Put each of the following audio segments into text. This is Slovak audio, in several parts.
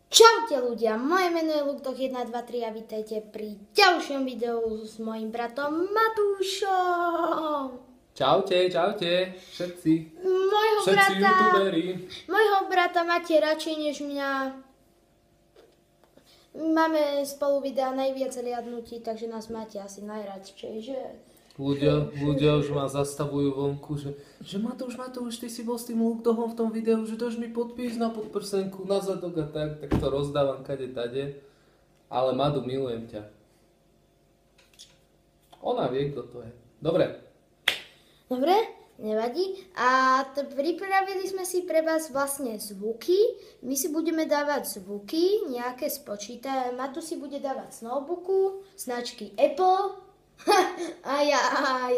Čaute ľudia, moje meno je Luktok123 a vítajte pri ďalšom videu s mojim bratom Matúšom. Čaute všetci. Všetci youtuberi. Mojho brata máte radšej než mňa. Máme spolu videa najviac liadnutí, takže nás máte asi najradšej, že? Ľudia už ma zastavujú vonku, že Matúš, ty si bol s tým Luktohom v tom videu, že dáš mi podpis na podprsenku, na zadok a tak to rozdávam kade tade. Ale Madu, milujem ťa. Ona vie, kto to je. Dobre, nevadí. A pripravili sme si pre vás vlastne zvuky. My si budeme dávať zvuky, nejaké spočítať. Matu si bude dávať z notebooku, značky Apple. A ja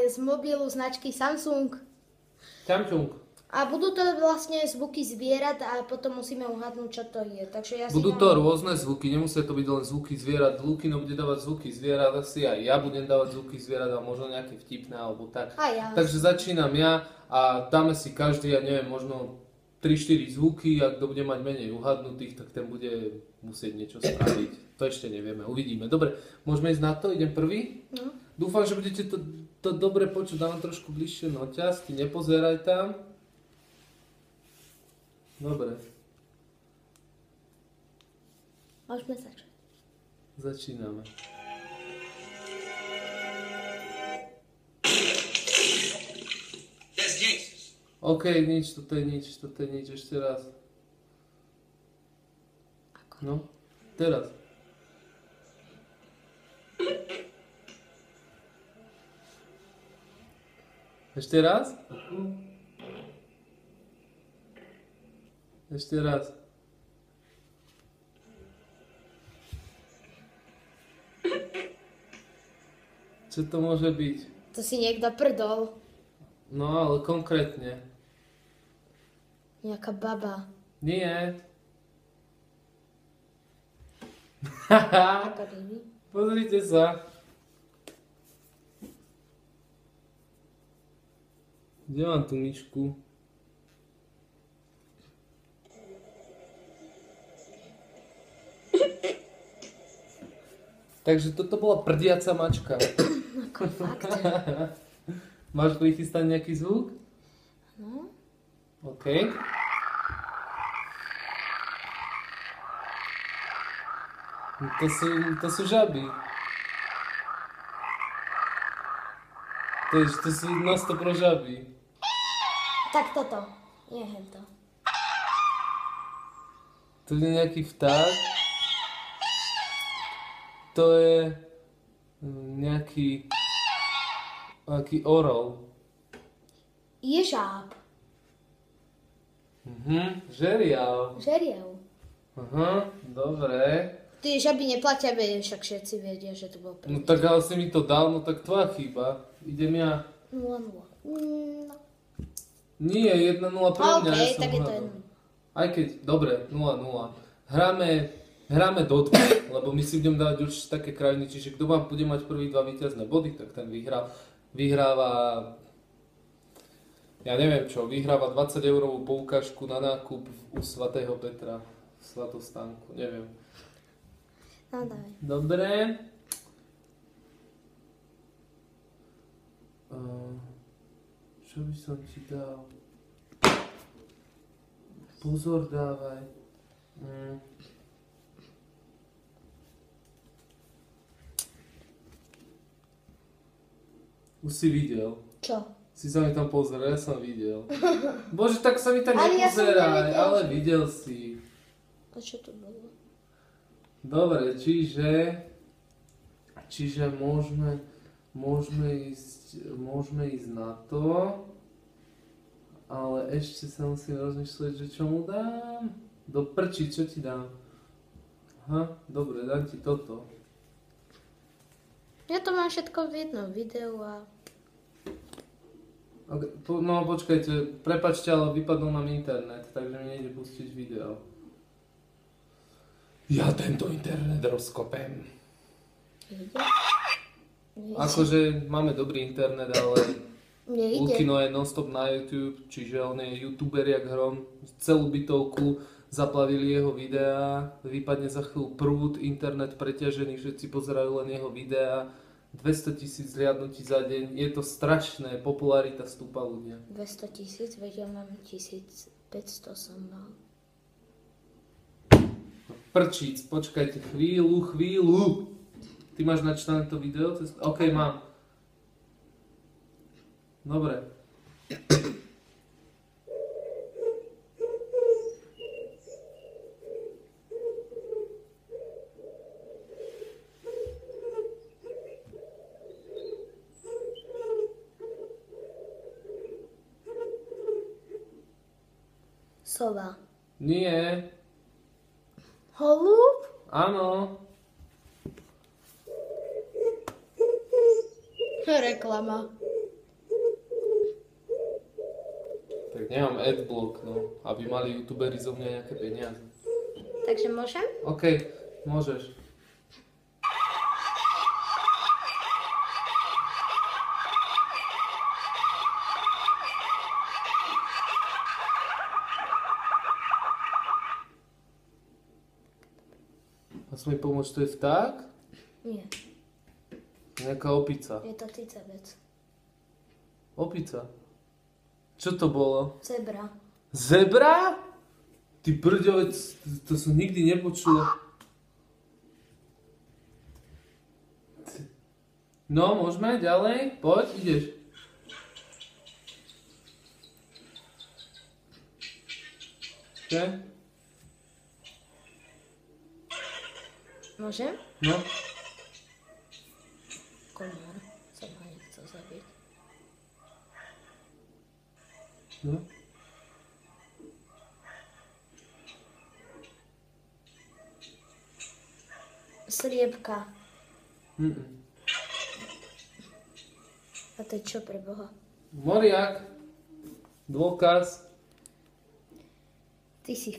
z mobilu značky Samsung. A budú to vlastne zvuky zvierat a potom musíme uhadnúť, čo to je. Takže ja budú to rôzne zvuky, nemusia to byť len zvuky zvierat. Lukino bude dávať zvuky zvierat, asi aj ja budem dávať zvuky zvierat a možno nejaké vtipné alebo tak. Ja. Takže začínam ja a dáme si každý, ja neviem, možno 3-4 zvuky a kto bude mať menej uhadnutých, tak ten bude musieť niečo spraviť. To ešte nevieme, uvidíme. Dobre, môžeme ísť na to, idem prvý. No. Dúfam, že budete to dobre počuť, dávam trošku bližšie noťaz, ty nepozeraj tam. Dobre. Môžeme začať. Začíname. OK, toto je nič, ešte raz. No, teraz. Ešte raz? Ešte raz. Čo to môže byť? To si niekto prdol. No, ale konkrétne. Nejaká baba. Nie. Taká baby. Pozrite sa. Kde mám tú myšku? Takže toto bola prdiaca mačka. Ako fakt. Máš prichystaný nejaký zvuk? No. OK. To sú žaby. To sú nosto pro žaby. Tak toto. Nie hento. Tu je nejaký vták. To je nejaký orol. Ježáb. Žeriav. Aha, dobre. Tie žaby neplatia, však všetci vedia, že to bol prvý. No tak ale si mi to dal, no tak tvoja chyba. Idem ja. 0-0. No. Nie, 1-0 pre mňa. OK, ja som tak je to hľadal. 1. Aj keď, dobre, 0-0. Hráme do 2, lebo my si budeme dávať určite také krajiny, čiže kto vám bude mať prvý 2 víťazné body, tak ten vyhráva, ja neviem čo, vyhráva 20 eurovú poukážku na nákup u svätého Petra v Svatostánku, neviem. No daj. Dobre. Čo by som ti dal? Pozor dávaj. Už si videl. Čo? Si sa mi tam pozrel, ja som videl. Bože, tak sa mi tak Ale ja som nepozeraj, nevidel. ale videl si. A čo to bolo? Dobre, čiže môžeme ísť na to, ale ešte sa musím rozmýšľať, že čo mu dám. Do prčí, čo ti dám? Aha, dobre, dám ti toto. Ja to mám všetko v jednom videu a... Okay, no počkajte, prepáčte, ale vypadol nám internet, takže mi nejde pustiť video. Ja tento internet rozkopem. Akože máme dobrý internet, ale Nejde. Lukino je non-stop na YouTube, čiže on je youtuber jak hrom, celú bytovku zaplavili jeho videá, vypadne za chvíľu prúd, internet preťažený, všetci pozerajú len jeho videá, 200 000 zliadnutí za deň, je to strašné, popularita stúpa ľudia. 200 000, veď ja mám 1500 som mal. Prčíc, počkajte chvíľu. Ty máš načítané to video? OK, mám. Dobre. Sova. Nie. Holub? Áno. Reklama. Tak nemám adblock, no. Aby mali youtuberi zo mňa nejaké peniaze. Takže môžem? OK, môžeš. Máš mi pomôcť, to je vták? Nie, Nejaká opica. je to cicavec. Opica. Čo to bolo? Zebra. Zebra? Ty brďovec, to som nikdy nepočul. No, môžeme ďalej? Poď, ideš. Okay. Môžem? No, Komár. Som ho nechcel zabiť. no. Sliepka. Mm-mm. A to je čo pre Boha? Moriak. Dôkaz. Ty si...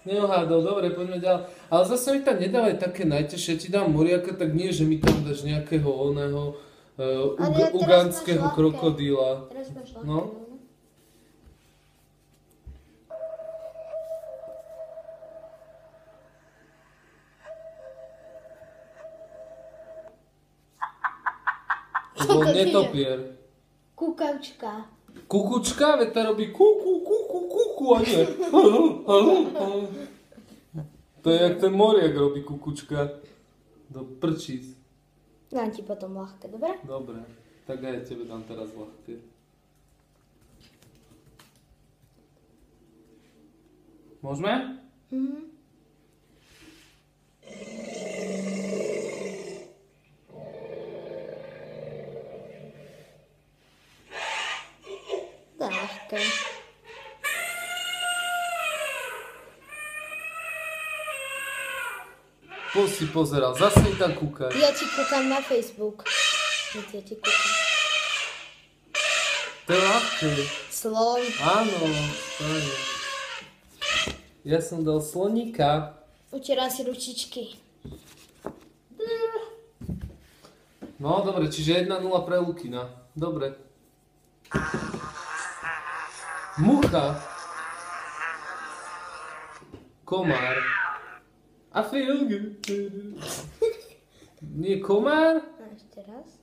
Neuhádol, dobre, poďme ďalej. Ale zase mi tam nedávaj také najťažšie, ti dám moriaka, tak nie, že mi tam dáš nejakého oného Ale ja teraz ugandského máš ľahké. krokodíla. Teraz máš ľahké. No. To bol to je? netopier. Kukavčka. Kukučka, veď tá robí kuku a nie. To je jak ten moriak robí kukučka. Do prčíc. Dám ti potom ľahké, dobre? Dobre, tak aj tebe dám teraz ľahké. Môžeme? Mhm. Dá ľahké. Si pozeral, zase mi tam kúkaj. Ja ti kúkam na Facebook. Ja ti kúkam. To je ľahké. Slon. Áno, to je. Ja som dal sloníka. Utieram si ručičky. No dobre, čiže 1-0 pre Lukina. Dobre. Mucha. Komár. I feel good. Nie komár? A ešte raz.